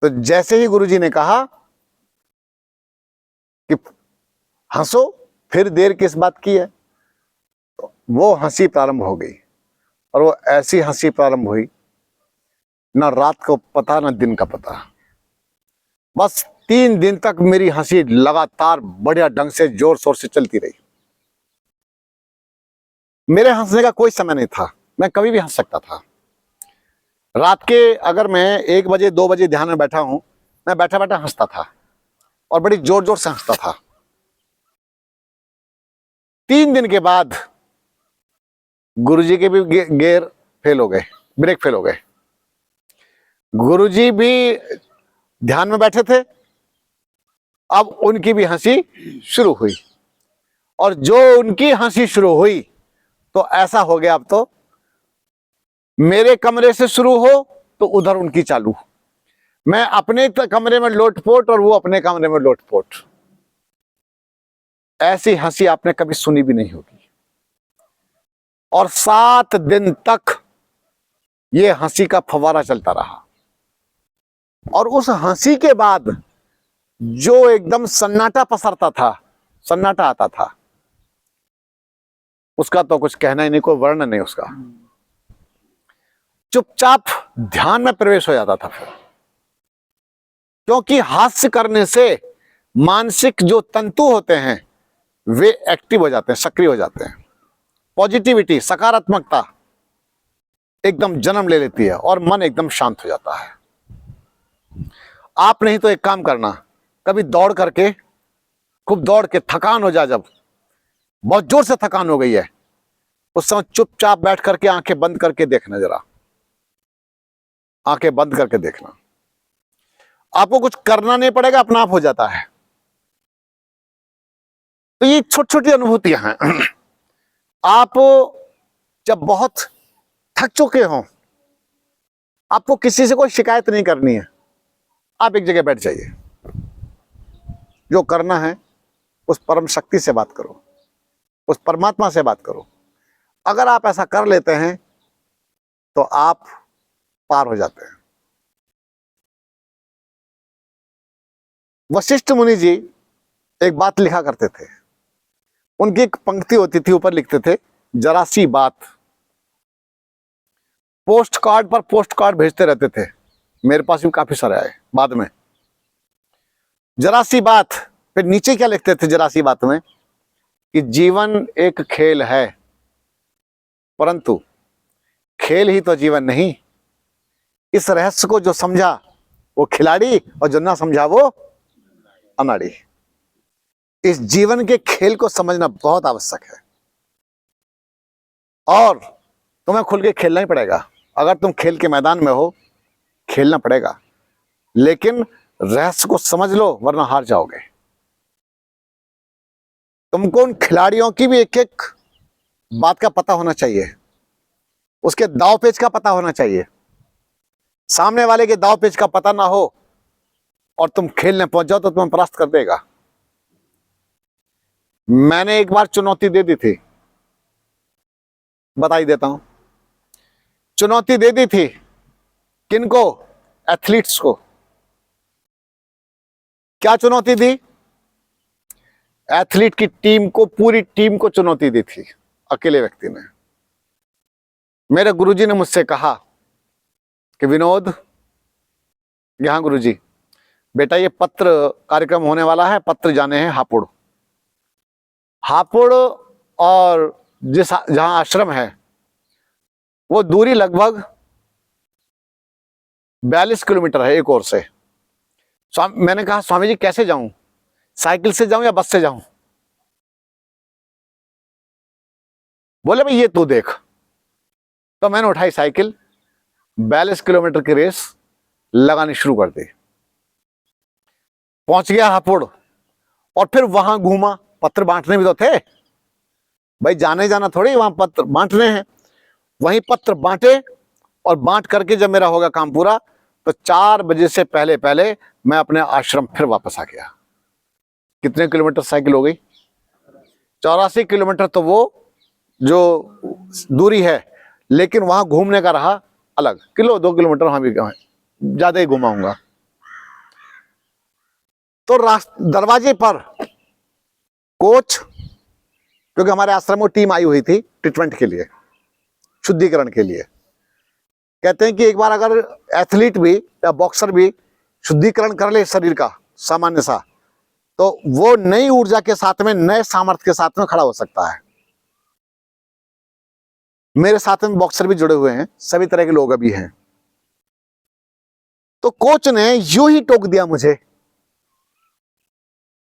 तो जैसे ही गुरुजी ने कहा कि हंसो, फिर देर किस बात की है, तो वो हंसी प्रारंभ हो गई। और वो ऐसी हंसी प्रारंभ हुई, ना रात को पता ना दिन का पता। बस 3 दिन तक मेरी हंसी लगातार बढ़िया ढंग से जोर शोर से चलती रही। मेरे हंसने का कोई समय नहीं था, मैं कभी भी हंस सकता था। रात के अगर मैं 1 बजे 2 बजे ध्यान में बैठा हूं, मैं बैठा बैठा हंसता था और बड़ी जोर जोर से हंसता था। 3 दिन के बाद गुरुजी के भी गेयर फेल हो गए, ब्रेक फेल हो गए। गुरुजी भी ध्यान में बैठे थे, अब उनकी भी हंसी शुरू हुई। और जो उनकी हंसी शुरू हुई तो ऐसा हो गया, अब तो मेरे कमरे से शुरू हो तो उधर उनकी चालू, मैं अपने कमरे में लोटपोट और वो अपने कमरे में लोटपोट। ऐसी हंसी आपने कभी सुनी भी नहीं होगी। और 7 दिन तक ये हंसी का फव्वारा चलता रहा। और उस हंसी के बाद जो एकदम सन्नाटा पसरता था, सन्नाटा आता था, उसका तो कुछ कहना ही नहीं, कोई वर्णन नहीं उसका। चुपचाप ध्यान में प्रवेश हो जाता था फिर, क्योंकि हास्य करने से मानसिक जो तंतु होते हैं वे एक्टिव हो जाते हैं, सक्रिय हो जाते हैं। पॉजिटिविटी, सकारात्मकता एकदम जन्म ले लेती है और मन एकदम शांत हो जाता है। आप नहीं तो एक काम करना, कभी दौड़ करके, खूब दौड़ के थकान हो जाए, जब बहुत जोर से थकान हो गई है, उस समय चुपचाप बैठ करके आंखें बंद करके देखना, जरा आंखें बंद करके देखना। आपको कुछ करना नहीं पड़ेगा, अपना आप हो जाता है। तो ये छोटी छोटी अनुभूतियां हैं। आप जब बहुत थक चुके हो, आपको किसी से कोई शिकायत नहीं करनी है, आप एक जगह बैठ जाइए, जो करना है उस परम शक्ति से बात करो, उस परमात्मा से बात करो। अगर आप ऐसा कर लेते हैं तो आप पार हो जाते हैं। वशिष्ठ मुनि जी एक बात लिखा करते थे, उनकी एक पंक्ति होती थी, ऊपर लिखते थे, जरा सी बात। पोस्ट कार्ड पर पोस्ट कार्ड भेजते रहते थे, मेरे पास भी काफी सारे आए बाद में। जरा सी बात, फिर नीचे क्या लिखते थे जरा सी बात में, कि जीवन एक खेल है, परंतु खेल ही तो जीवन नहीं। इस रहस्य को जो समझा वो खिलाड़ी, और जो ना समझा वो अनाड़ी। इस जीवन के खेल को समझना बहुत आवश्यक है, और तुम्हें खुल के खेलना ही पड़ेगा। अगर तुम खेल के मैदान में हो, खेलना पड़ेगा, लेकिन रहस्य को समझ लो, वरना हार जाओगे। तुमको उन खिलाड़ियों की भी एक एक बात का पता होना चाहिए, उसके दाव पेच का पता होना चाहिए। सामने वाले के दाव पेच का पता ना हो और तुम खेलने पहुंच जाओ तो तुम्हें परास्त कर देगा। मैंने एक बार चुनौती दे दी थी, बता ही देता हूं। चुनौती दे दी थी किनको? एथलीट्स को। क्या चुनौती दी? एथलीट की टीम को, पूरी टीम को चुनौती दी थी, अकेले व्यक्ति ने। मेरे गुरुजी ने मुझसे कहा कि विनोद, यहां गुरुजी, बेटा ये पत्र कार्यक्रम होने वाला है, पत्र जाने हैं हापुड़। हापुड़ और जहां आश्रम है वो दूरी लगभग 42 किलोमीटर है एक ओर से। मैंने कहा स्वामी जी कैसे जाऊं, साइकिल से जाऊं या बस से जाऊं? बोले भाई ये तू देख। तो मैंने उठाई साइकिल, 42 किलोमीटर की रेस लगानी शुरू कर दी। पहुंच गया हापुड़ और फिर वहां घूमा। पत्र बांटने भी तो थे भाई, जाने जाना थोड़ी, वहां पत्र बांटने हैं। वहीं पत्र बांटे और बांट करके जब मेरा होगा काम पूरा तो 4 बजे से पहले पहले मैं अपने आश्रम फिर वापस आ गया। कितने किलोमीटर साइकिल हो गई? 84 किलोमीटर तो वो जो दूरी है, लेकिन वहां घूमने का रहा अलग, 2 किलोमीटर वहां भी ज्यादा ही घुमाऊंगा। तो दरवाजे पर कोच, क्योंकि हमारे आश्रम में टीम आई हुई थी ट्रीटमेंट के लिए, शुद्धिकरण के लिए, कहते हैं कि एक बार अगर एथलीट भी या बॉक्सर भी शुद्धिकरण कर ले शरीर का सामान्य सा, तो वो नई ऊर्जा के साथ में, नए सामर्थ्य के साथ में खड़ा हो सकता है। मेरे साथ में बॉक्सर भी जुड़े हुए हैं, सभी तरह के लोग अभी हैं। तो कोच ने यूं ही टोक दिया मुझे,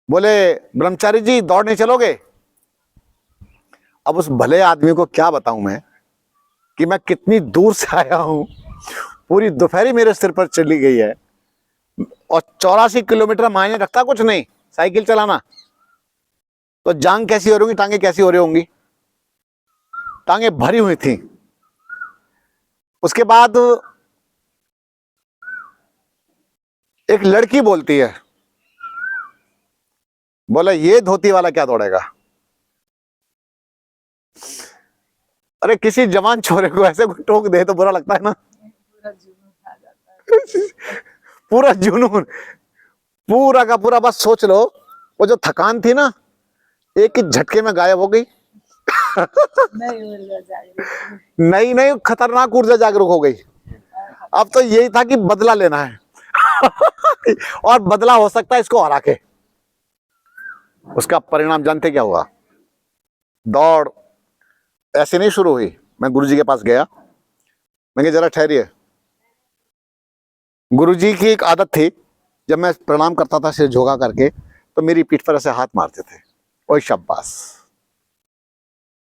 बोले ब्रह्मचारी जी दौड़ने चलोगे। अब उस भले आदमी को क्या बताऊं मैं कि मैं कितनी दूर से आया हूं, पूरी दोपहरी मेरे सिर पर चली गई है, और 84 किलोमीटर मायने रखता कुछ नहीं साइकिल चलाना। तो जांग कैसी हो रही होंगी, टांगे कैसी हो रही होंगी, टांगे भरी हुई थी। उसके बाद एक लड़की बोलती है, बोला ये धोती वाला क्या दौड़ेगा। अरे किसी जवान छोरे को ऐसे कोई टोक दे तो बुरा लगता है ना। पूरा जुनून, पूरा का पूरा, बस सोच लो वो जो थकान थी ना, एक ही झटके में गायब हो गई। नहीं नहीं, खतरनाक ऊर्जा जागरूक हो गई। अब तो यही था कि बदला लेना है और बदला हो सकता है इसको हरा के। उसका परिणाम जानते क्या हुआ? दौड़ ऐसे नहीं शुरू हुई। मैं गुरुजी के पास गया, मैं कहा जरा ठहरिए। गुरुजी की एक आदत थी, जब मैं प्रणाम करता था सिर झुका करके, तो मेरी पीठ पर ऐसे हाथ मारते थे, ओए शाबाश।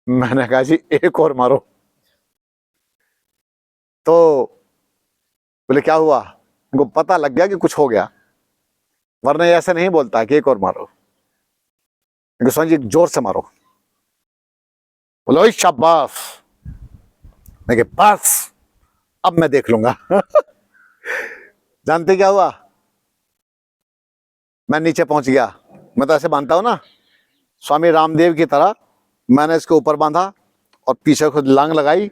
मैंने कहा जी एक और मारो। तो बोले क्या हुआ? उनको पता लग गया कि कुछ हो गया, वरना ऐसे नहीं बोलता कि एक और मारो। स्वामी जी जोर से मारो। बोलो ओए शाबाश। मैं बस अब मैं देख लूंगा। जानते क्या हुआ? मैं नीचे पहुंच गया। मैं तो ऐसे बांधता हूं ना, स्वामी रामदेव की तरह मैंने इसके ऊपर बांधा और पीछे खुद लांग लगाई,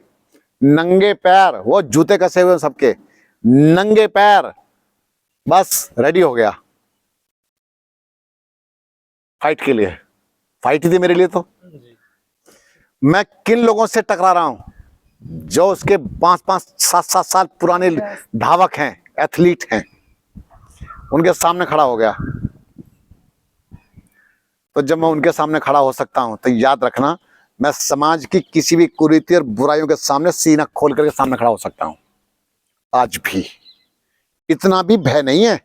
नंगे पैर, वो जूते कसे हुए सबके, नंगे पैर, बस रेडी हो गया फाइट के लिए। फाइट थी मेरे लिए। तो मैं किन लोगों से टकरा रहा हूं? जो उसके 5-5, 7-7 साल पुराने धावक हैं, एथलीट हैं, उनके सामने खड़ा हो गया। तो जब मैं उनके सामने खड़ा हो सकता हूं, तो याद रखना मैं समाज की किसी भी कुरीति और बुराइयों के सामने सीना खोल करके सामने खड़ा हो सकता हूं। आज भी इतना भी भय नहीं है,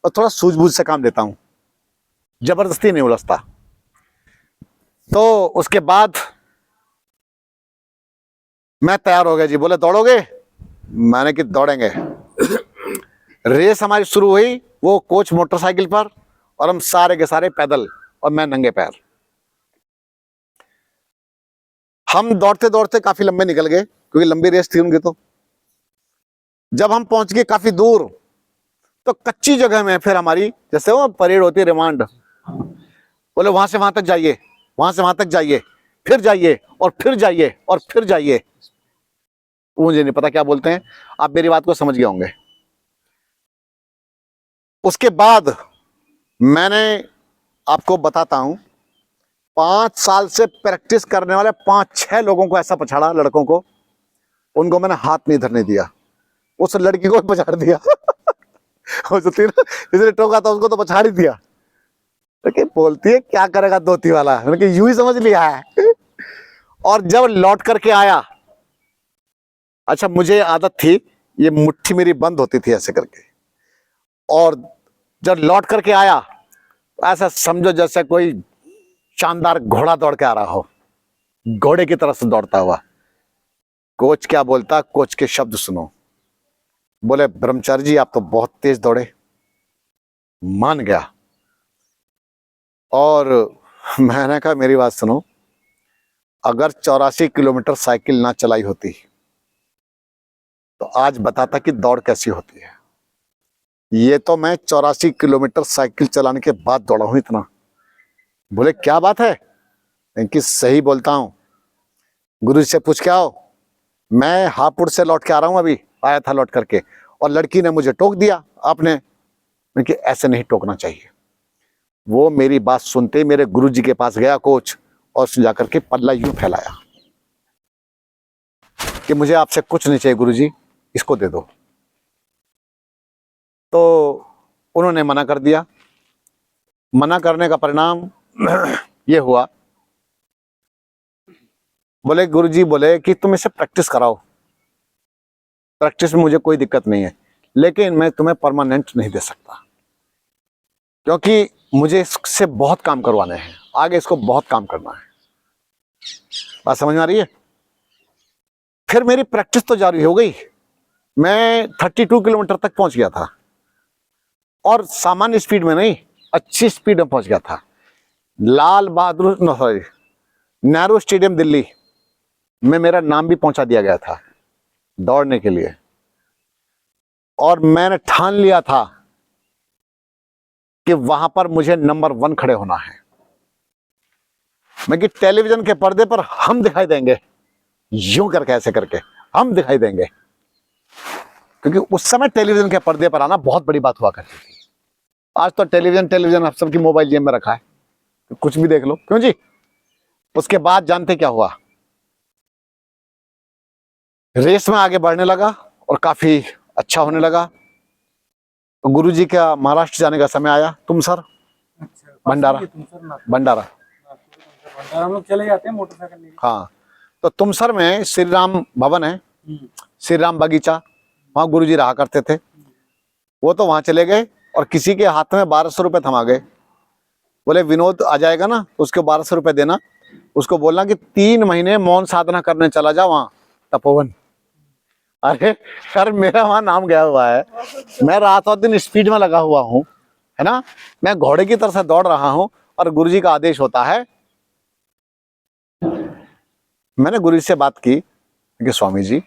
और थोड़ा सूझबूझ से काम लेता हूं, जबरदस्ती नहीं उलझता। तो उसके बाद मैं तैयार हो गया जी। बोले दौड़ोगे? मैंने कि दौड़ेंगे। रेस हमारी शुरू हुई, वो कोच मोटरसाइकिल पर और हम सारे के सारे पैदल, और मैं नंगे पैर। हम दौड़ते दौड़ते काफी लंबे निकल गए, क्योंकि लंबी रेस थी उनकी। तो जब हम पहुंच गए काफी दूर, तो कच्ची जगह में फिर हमारी जैसे वो परेड होती है, रिमांड। बोले वहां से वहां तक जाइए, वहां से वहां तक जाइए, फिर जाइए और फिर जाइए और फिर जाइए। मुझे नहीं पता क्या बोलते हैं, आप मेरी बात को समझ गए होंगे। उसके बाद मैंने आपको बताता हूं, 5 साल से प्रैक्टिस करने वाले 5-6 लोगों को ऐसा पछाड़ा, लड़कों को, उनको मैंने हाथ नहीं धरने दिया। उस लड़की को पछाड़ दिया। जिसने टोका था उसको तो पछाड़ ही दिया। तो बोलती है क्या करेगा धोती वाला, मैंने यूं ही समझ लिया है। और जब लौट करके आया, अच्छा मुझे आदत थी, ये मुट्ठी मेरी बंद होती थी ऐसे करके, और जब लौट करके आया, ऐसा समझो जैसे कोई शानदार घोड़ा दौड़ के आ रहा हो, घोड़े की तरफ से दौड़ता हुआ। कोच क्या बोलता? कोच के शब्द सुनो। बोले ब्रह्मचारी जी आप तो बहुत तेज दौड़े। मान गया। और मैंने कहा मेरी बात सुनो, अगर 84 किलोमीटर साइकिल ना चलाई होती तो आज बताता कि दौड़ कैसी होती है। ये तो मैं 84 किलोमीटर साइकिल चलाने के बाद दौड़ा हूं इतना। बोले क्या बात है? कि सही बोलता हूं, गुरु से पूछ के आओ। मैं हापुड़ से लौट के आ रहा हूं, अभी आया था लौट करके, और लड़की ने मुझे टोक दिया आपने। कि ऐसे नहीं टोकना चाहिए, वो मेरी बात सुनते ही मेरे गुरुजी के पास गया कोच, और उसने जाकर के पल्ला यूं फैलाया कि मुझे आपसे कुछ नहीं चाहिए गुरुजी, इसको दे दो। तो उन्होंने मना कर दिया। मना करने का परिणाम ये हुआ, बोले गुरुजी बोले कि तुम इसे प्रैक्टिस कराओ, प्रैक्टिस में मुझे कोई दिक्कत नहीं है, लेकिन मैं तुम्हें परमानेंट नहीं दे सकता, क्योंकि मुझे इससे बहुत काम करवाने हैं, आगे इसको बहुत काम करना है। बात समझ में आ रही है? फिर मेरी प्रैक्टिस तो जारी हो गई। मैं 32 किलोमीटर तक पहुंच गया था, और सामान्य स्पीड में नहीं, अच्छी स्पीड में पहुंच गया था। लाल बहादुर नेहरू स्टेडियम दिल्ली में मेरा नाम भी पहुंचा दिया गया था दौड़ने के लिए, और मैंने ठान लिया था कि वहां पर मुझे नंबर 1 खड़े होना है। मैं कि टेलीविजन के पर्दे पर हम दिखाई देंगे, यूं करके ऐसे करके हम दिखाई देंगे, क्योंकि उस समय टेलीविजन के पर्दे पर आना बहुत बड़ी बात हुआ करती थी। आज तो टेलीविजन आप सबकी मोबाइल जेब में रखा है, तो कुछ भी देख लो, क्यों जी। उसके बाद जानते क्या हुआ, रेस में आगे बढ़ने लगा और काफी अच्छा होने लगा। गुरुजी का महाराष्ट्र जाने का समय आया, तुमसर भंडारा, भंडारा हम लोग चले जाते हैं मोटरसाइकिल लेके। हाँ, तो तुमसर में श्री राम भवन है, श्री राम बगीचा, वहां गुरुजी रहा करते थे। वो तो वहां चले गए और किसी के हाथ में 1200 रुपए थमा गए। बोले विनोद आ जाएगा ना, उसको 1200 रुपए देना, उसको बोलना कि 3 महीने मौन साधना करने चला जा वहां तपोवन। अरे सर, मेरा वहां नाम गया हुआ है, मैं रात और दिन स्पीड में लगा हुआ हूँ, है ना, मैं घोड़े की तरह से दौड़ रहा हूँ, और गुरुजी का आदेश होता है। मैंने गुरुजी से बात की कि स्वामी जी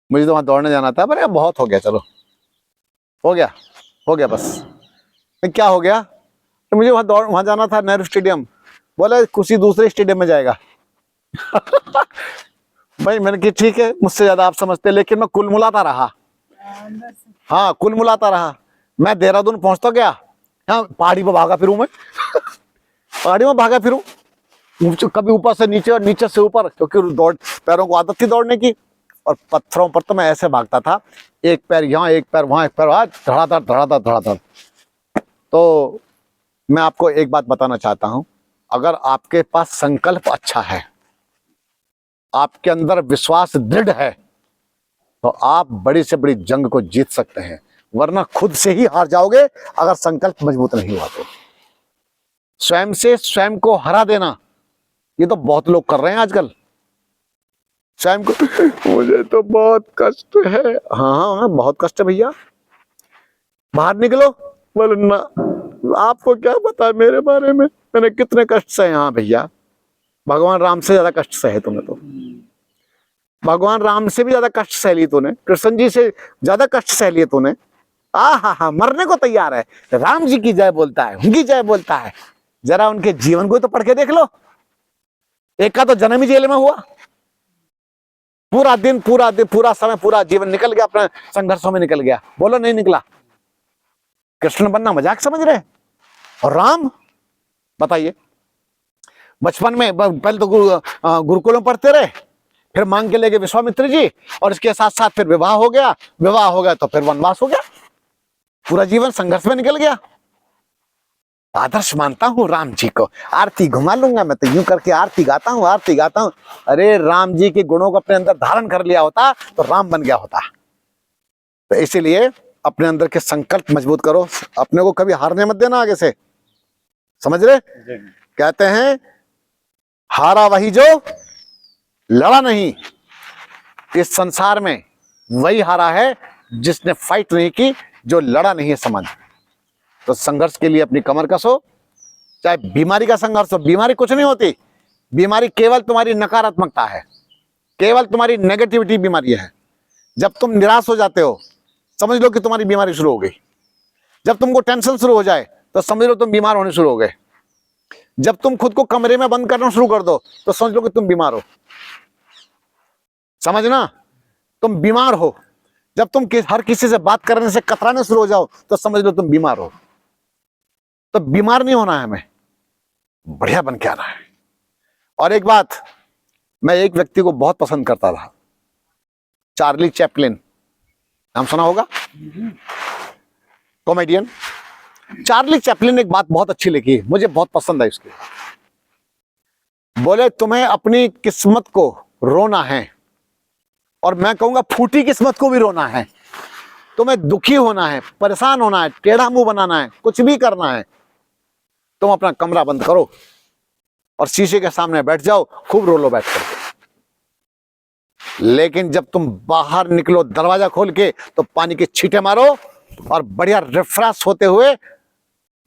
मुझे तो वहां दौड़ने जाना था। अरे बहुत हो गया, चलो हो गया बस। क्या हो गया? तो मुझे वहां जाना था नेहरू स्टेडियम। बोले किसी दूसरे स्टेडियम में जाएगा। भाई मैंने कि ठीक है, मुझसे ज्यादा आप समझते, लेकिन मैं कुल मुलाता रहा। हाँ, कुल मुलाता रहा। मैं देहरादून पहुंचता गया, हाँ पहाड़ी में भागा फिरूं मैं। पहाड़ी में भागा फिरूं, कभी ऊपर से नीचे और नीचे से ऊपर, क्योंकि दौड़ पैरों को आदत थी दौड़ने की। और पत्थरों पर तो मैं ऐसे भागता था, एक पैर यहाँ, एक पैर वहां, एक पैर वहां, धड़ाधड़ धड़ाधड़ धड़ाधड़। तो मैं आपको एक बात बताना चाहता हूं, अगर आपके पास संकल्प अच्छा है, आपके अंदर विश्वास दृढ़ है, तो आप बड़ी से बड़ी जंग को जीत सकते हैं, वरना खुद से ही हार जाओगे अगर संकल्प मजबूत नहीं हुआ तो। स्वयं से स्वयं को हरा देना, ये तो बहुत लोग कर रहे हैं आजकल। स्वयं को मुझे तो बहुत कष्ट है। हाँ, बहुत कष्ट है भैया, बाहर निकलो। बोले ना, आपको क्या पता मेरे बारे में, मैंने कितने कष्ट सहे। हाँ भैया, भगवान राम से ज्यादा कष्ट सहे तूने तो। भगवान राम से भी ज्यादा कष्ट सह लिए तूने, कृष्ण जी से ज्यादा कष्ट सह लिए तूने। हा, मरने को तैयार है, राम जी की जय बोलता है, उनकी जय बोलता है। जरा उनके जीवन को तो पढ़ के देख लो। एक का तो जन्म ही जेल में हुआ, पूरा दिन पूरा समय, पूरा जीवन निकल गया अपने संघर्षों में निकल गया। बोलो नहीं निकला? कृष्ण बनना मजाक समझ रहे? और राम, बताइए, बचपन में पहले तो गुरुकुलों पढ़ते रहे, फिर मांग के ले गए विश्वामित्र जी, और इसके साथ साथ फिर विवाह हो गया तो फिर वनवास हो गया, पूरा जीवन संघर्ष में निकल गया। आदर्श मानता हूं राम जी को, आरती घुमा लूंगा मैं तो, यूं करके आरती गाता हूं। अरे राम जी के गुणों को अपने अंदर धारण कर लिया होता तो राम बन गया होता। तो इसीलिए अपने अंदर के संकल्प मजबूत करो, अपने को कभी हारने मत देना आगे से, समझ रहे? कहते हैं हारा वही जो लड़ा नहीं। इस संसार में वही हारा है जिसने फाइट नहीं की, जो लड़ा नहीं है, समझ। तो संघर्ष के लिए अपनी कमर कसो, चाहे बीमारी का संघर्ष हो। बीमारी कुछ नहीं होती, बीमारी केवल तुम्हारी नकारात्मकता है, केवल तुम्हारी नेगेटिविटी बीमारी है। जब तुम निराश हो जाते हो, समझ लो कि तुम्हारी बीमारी शुरू हो गई। जब तुमको टेंशन शुरू हो जाए तो समझ लो तुम बीमार होने शुरू हो गए। जब तुम खुद को कमरे में बंद करना शुरू कर दो तो समझ लो कि तुम बीमार हो, समझना, तुम बीमार हो। जब तुम हर किसी से बात करने से कतराने शुरू हो जाओ तो समझ लो तुम बीमार हो। तो बीमार नहीं होना है, हमें बढ़िया बन के आना है। और एक बात, मैं एक व्यक्ति को बहुत पसंद करता था, चार्ली चैपलिन, नाम सुना होगा, कॉमेडियन। चार्ली चैपलिन ने एक बात बहुत अच्छी लिखी, मुझे बहुत पसंद आई उसकी। बोले तुम्हें अपनी किस्मत को रोना है, और मैं कहूंगा फूटी किस्मत को भी रोना है। तुम्हें दुखी होना है, परेशान होना है, टेढ़ा मुंह बनाना है, कुछ भी करना है, तुम अपना कमरा बंद करो और शीशे के सामने बैठ जाओ, खूब रो लो बैठ कर। लेकिन जब तुम बाहर निकलो दरवाजा खोल के, तो पानी के छींटे मारो और बढ़िया रिफ्रेश होते हुए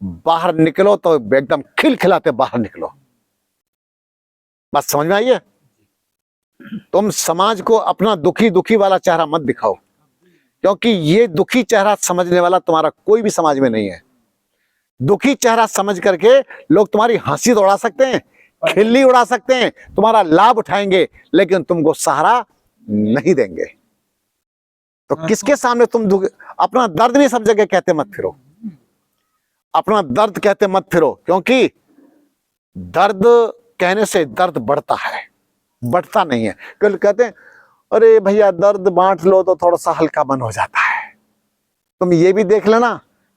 बाहर निकलो, तो एकदम खिलखिलाते बाहर निकलो। बात समझ में आई है? तुम समाज को अपना दुखी दुखी वाला चेहरा मत दिखाओ, क्योंकि ये दुखी चेहरा समझने वाला तुम्हारा कोई भी समाज में नहीं है। दुखी चेहरा समझ करके लोग तुम्हारी हंसी तो उड़ा सकते हैं, खिल्ली उड़ा सकते हैं, तुम्हारा लाभ उठाएंगे, लेकिन तुमको सहारा नहीं देंगे। तो किसके सामने तुम अपना दर्द भी सब जगह कहते मत फिरो, अपना दर्द कहते मत फिरो, क्योंकि दर्द कहने से दर्द बढ़ता है, बढ़ता नहीं है। कल कहते हैं अरे भैया दर्द बांट लो तो थोड़ा सा हल्का मन हो जाता है। तुम ये भी देख लेना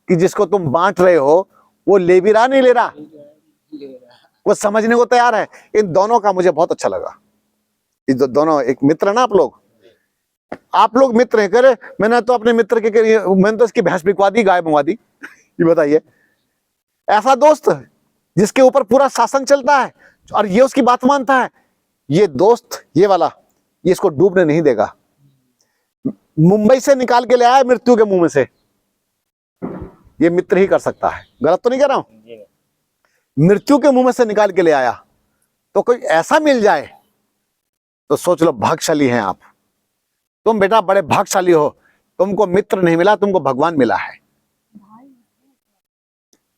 कि जिसको तुम बांट रहे हो वो ले भी रहा नहीं ले रहा, वो समझने को तैयार है। इन दोनों का मुझे बहुत अच्छा लगा। ये दोनों एक मित्र है ना, आप लोग मित्र हैं। करे मैंने तो अपने मित्र के मैंने तो इसकी भैंस बिकवा दी, गाय मंगवा दी। ये बताइए, ऐसा दोस्त जिसके ऊपर पूरा शासन चलता है और ये उसकी बात मानता है, ये दोस्त ये वाला, ये इसको डूबने नहीं देगा। मुंबई से निकाल के ले आया मृत्यु के मुंह में से, ये मित्र ही कर सकता है। गलत तो नहीं कह रहा हूं? मृत्यु के मुंह में से निकाल के ले आया, तो कोई ऐसा मिल जाए तो सोच लो भाग्यशाली हैं आप। तुम बेटा बड़े भाग्यशाली हो, तुमको मित्र नहीं मिला, तुमको भगवान मिला है।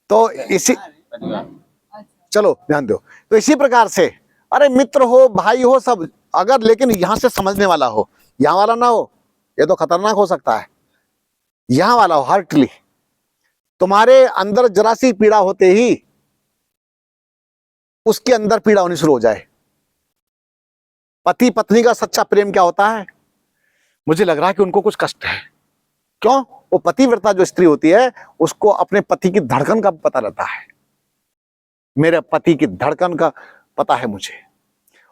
तो इसी, चलो ध्यान दो। तो इसी प्रकार से अरे मित्र हो, भाई हो सब, अगर लेकिन यहां से समझने वाला हो, यहां वाला ना हो, ये तो खतरनाक हो सकता है। यहां वाला हो, हार्टली। तुम्हारे अंदर जरा सी पीड़ा होते ही उसके अंदर पीड़ा होनी शुरू हो जाए। पति पत्नी का सच्चा प्रेम क्या होता है? मुझे लग रहा है कि उनको कुछ कष्ट है। क्यों? वो पतिव्रता जो स्त्री होती है, उसको अपने पति की धड़कन का पता रहता है। मेरे पति की धड़कन का पता है मुझे।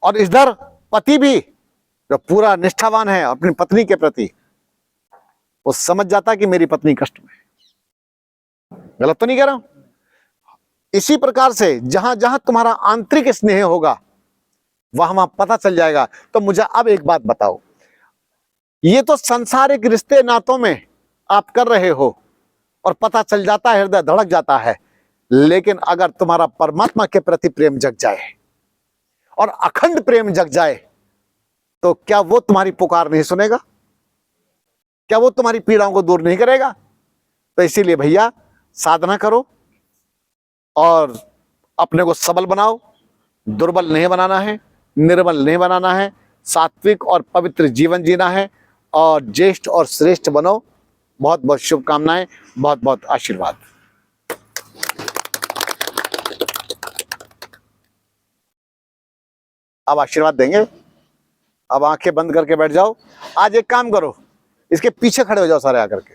और इधर पति भी जो पूरा निष्ठावान है अपनी पत्नी के प्रति, वो समझ जाता है कि मेरी पत्नी कष्ट में है। गलत तो नहीं कह रहा हूं? इसी प्रकार से जहां जहां तुम्हारा आंतरिक स्नेह होगा, वहां पता चल जाएगा। तो मुझे अब एक बात बताओ, ये तो सांसारिक रिश्ते नातों में आप कर रहे हो और पता चल जाता है, हृदय धड़क जाता है। लेकिन अगर तुम्हारा परमात्मा के प्रति प्रेम जग जाए और अखंड प्रेम जग जाए, तो क्या वो तुम्हारी पुकार नहीं सुनेगा? क्या वो तुम्हारी पीड़ाओं को दूर नहीं करेगा? तो इसीलिए भैया साधना करो और अपने को सबल बनाओ। दुर्बल नहीं बनाना है, निर्बल नहीं बनाना है, सात्विक और पवित्र जीवन जीना है और ज्येष्ठ और श्रेष्ठ बनो। बहुत बहुत शुभकामनाएं, बहुत बहुत आशीर्वाद। अब आशीर्वाद देंगे। अब आंखें बंद करके बैठ जाओ। आज एक काम करो, इसके पीछे खड़े हो जाओ सारे आकर के।